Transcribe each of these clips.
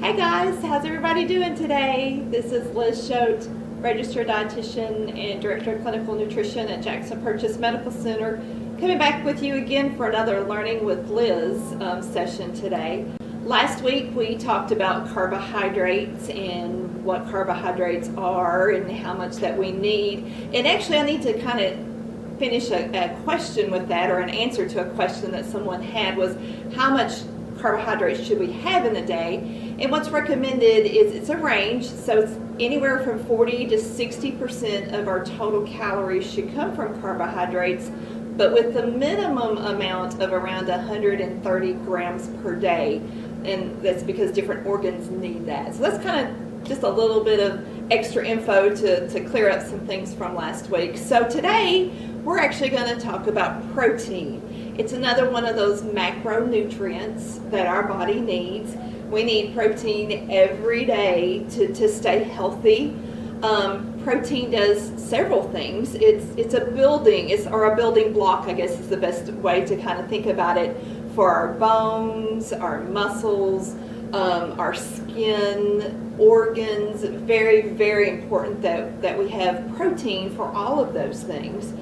Hey guys, how's everybody doing today? This is Liz Schote, registered dietitian and director of clinical nutrition at Jackson Purchase Medical Center, coming back with you again for another Learning with Liz session today. Last week we talked about carbohydrates and what carbohydrates are and how much that we need. And actually I need to kind of finish a question with that, or an answer to a question that someone had, was how much carbohydrates should we have in a day. And what's recommended is it's a range, so it's anywhere from 40 to 60% of our total calories should come from carbohydrates, but with the minimum amount of around 130 grams per day. And that's because different organs need that. So that's kind of just a little bit of extra info to clear up some things from last week. So today we're actually going to talk about protein. It's another one of those macronutrients that our body needs. We need protein every day to stay healthy. Protein does several things. It's a building block, I guess is the best way to kind of think about it, for our bones, our muscles, our skin, organs. Very, very important that we have protein for all of those things.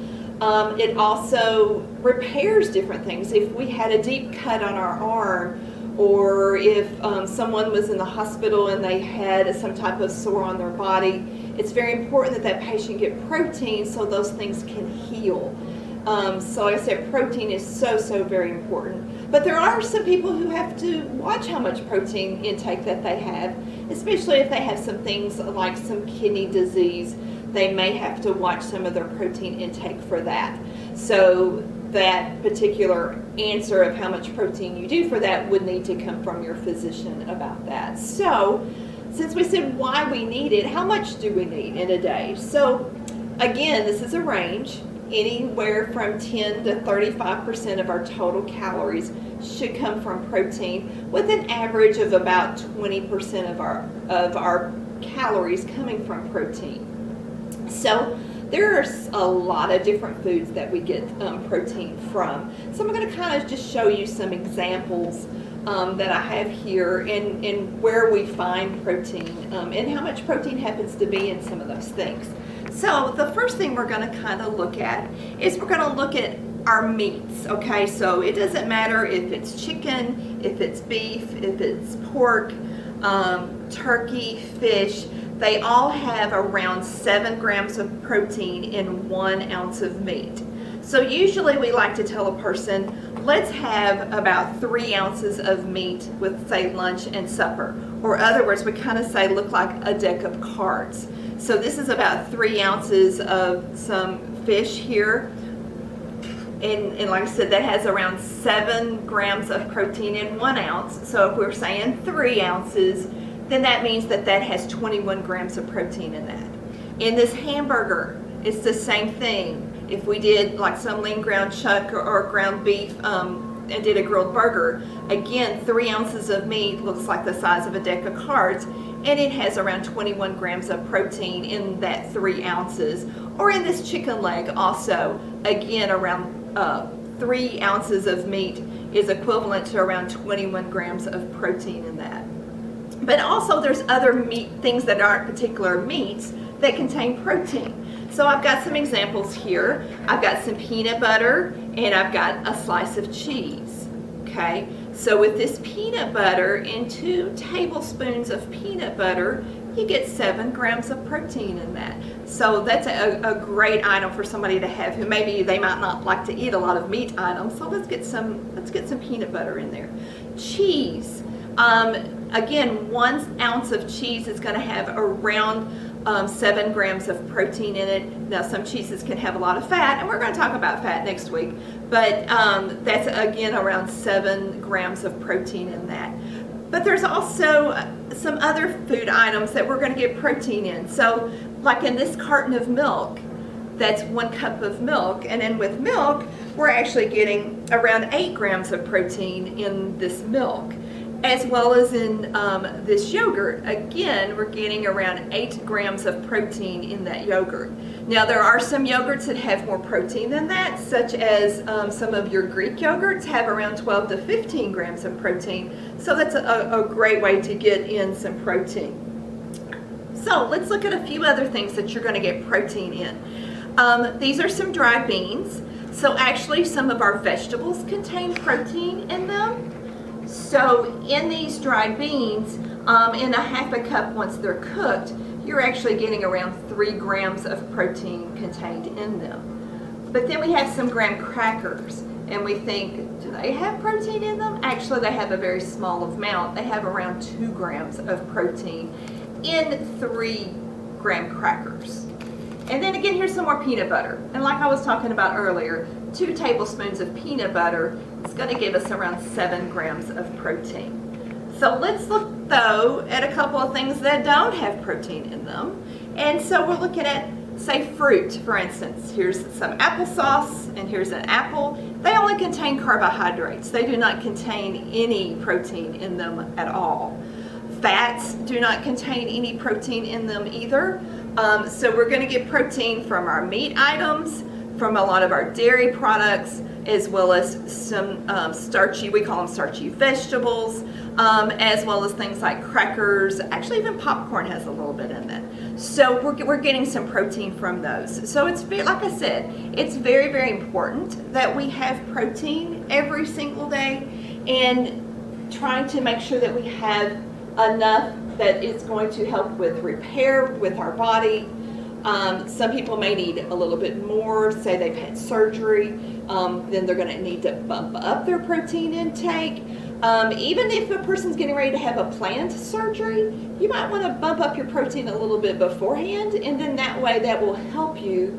It also repairs different things. If we had a deep cut on our arm, or if someone was in the hospital and they had some type of sore on their body, it's very important that patient get protein so those things can heal. So like I said, protein is so very important. But there are some people who have to watch how much protein intake that they have, especially if they have some things like some kidney disease. They may have to watch some of their protein intake for that. So that particular answer of how much protein you do for that would need to come from your physician about that. So since we said why we need it, how much do we need in a day? So again, this is a range. Anywhere from 10 to 35% of our total calories should come from protein, with an average of about 20% of our calories coming from protein. So there's a lot of different foods that we get protein from. So I'm going to kind of just show you some examples that I have here and where we find protein and how much protein happens to be in some of those things. So the first thing we're going to kind of look at is we're going to look at our meats, okay? So it doesn't matter if it's chicken, if it's beef, if it's pork, turkey, fish. They all have around 7 grams of protein in 1 ounce of meat. So usually we like to tell a person, let's have about 3 ounces of meat with, say, lunch and supper. Or other words, we kind of say look like a deck of cards. So this is about 3 ounces of some fish here. And like I said, that has around 7 grams of protein in 1 ounce. So if we're saying 3 ounces, then that means that has 21 grams of protein in that. In this hamburger, it's the same thing. If we did like some lean ground chuck or ground beef and did a grilled burger, again, 3 ounces of meat looks like the size of a deck of cards, and it has around 21 grams of protein in that 3 ounces. Or in this chicken leg also, again, around 3 ounces of meat is equivalent to around 21 grams of protein in that. But also there's other meat things that aren't particular meats that contain protein. So I've got some examples here. I've got some peanut butter and I've got a slice of cheese. Okay, so with this peanut butter and 2 tablespoons of peanut butter, you get 7 grams of protein in that. So that's a great item for somebody to have who maybe they might not like to eat a lot of meat items. So let's get some peanut butter in there. Cheese. Again, 1 ounce of cheese is going to have around 7 grams of protein in it. Now, some cheeses can have a lot of fat, and we're going to talk about fat next week, but that's, again, around 7 grams of protein in that. But there's also some other food items that we're going to get protein in. So, like in this carton of milk, that's 1 cup of milk, and then with milk, we're actually getting around 8 grams of protein in this milk. as well as in this yogurt. Again, we're getting around 8 grams of protein in that yogurt. Now, there are some yogurts that have more protein than that, such as some of your Greek yogurts have around 12 to 15 grams of protein. So that's a great way to get in some protein. So let's look at a few other things that you're going to get protein in. These are some dried beans. So actually, some of our vegetables contain protein in them. So in these dried beans, in a half a cup once they're cooked, you're actually getting around 3 grams of protein contained in them. But then we have some graham crackers, and we think, do they have protein in them? Actually, they have a very small amount. They have around 2 grams of protein in 3 graham crackers. And then again, here's some more peanut butter. And like I was talking about earlier, 2 tablespoons of peanut butter is going to give us around 7 grams of protein. So let's look, though, at a couple of things that don't have protein in them. And so we're looking at, say, fruit, for instance. Here's some applesauce, and here's an apple. They only contain carbohydrates. They do not contain any protein in them at all. Fats do not contain any protein in them either. So we're going to get protein from our meat items, from a lot of our dairy products, as well as some starchy, we call them starchy vegetables, as well as things like crackers. Actually, even popcorn has a little bit in it. So we're getting some protein from those. So it's, like I said, it's very, very important that we have protein every single day, and trying to make sure that we have enough that it's going to help with repair with our body. Some people may need a little bit more, say they've had surgery, then they're going to need to bump up their protein intake. Even if a person's getting ready to have a planned surgery, you might want to bump up your protein a little bit beforehand, and then that way that will help you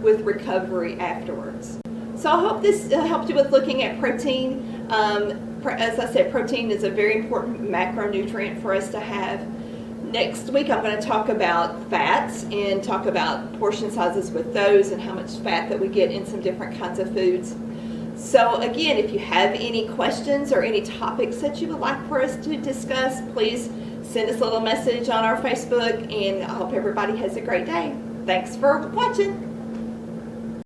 with recovery afterwards. So I hope this helped you with looking at protein. As I said, protein is a very important macronutrient for us to have. Next week, I'm going to talk about fats and talk about portion sizes with those and how much fat that we get in some different kinds of foods. So again, if you have any questions or any topics that you would like for us to discuss, please send us a little message on our Facebook, and I hope everybody has a great day. Thanks for watching.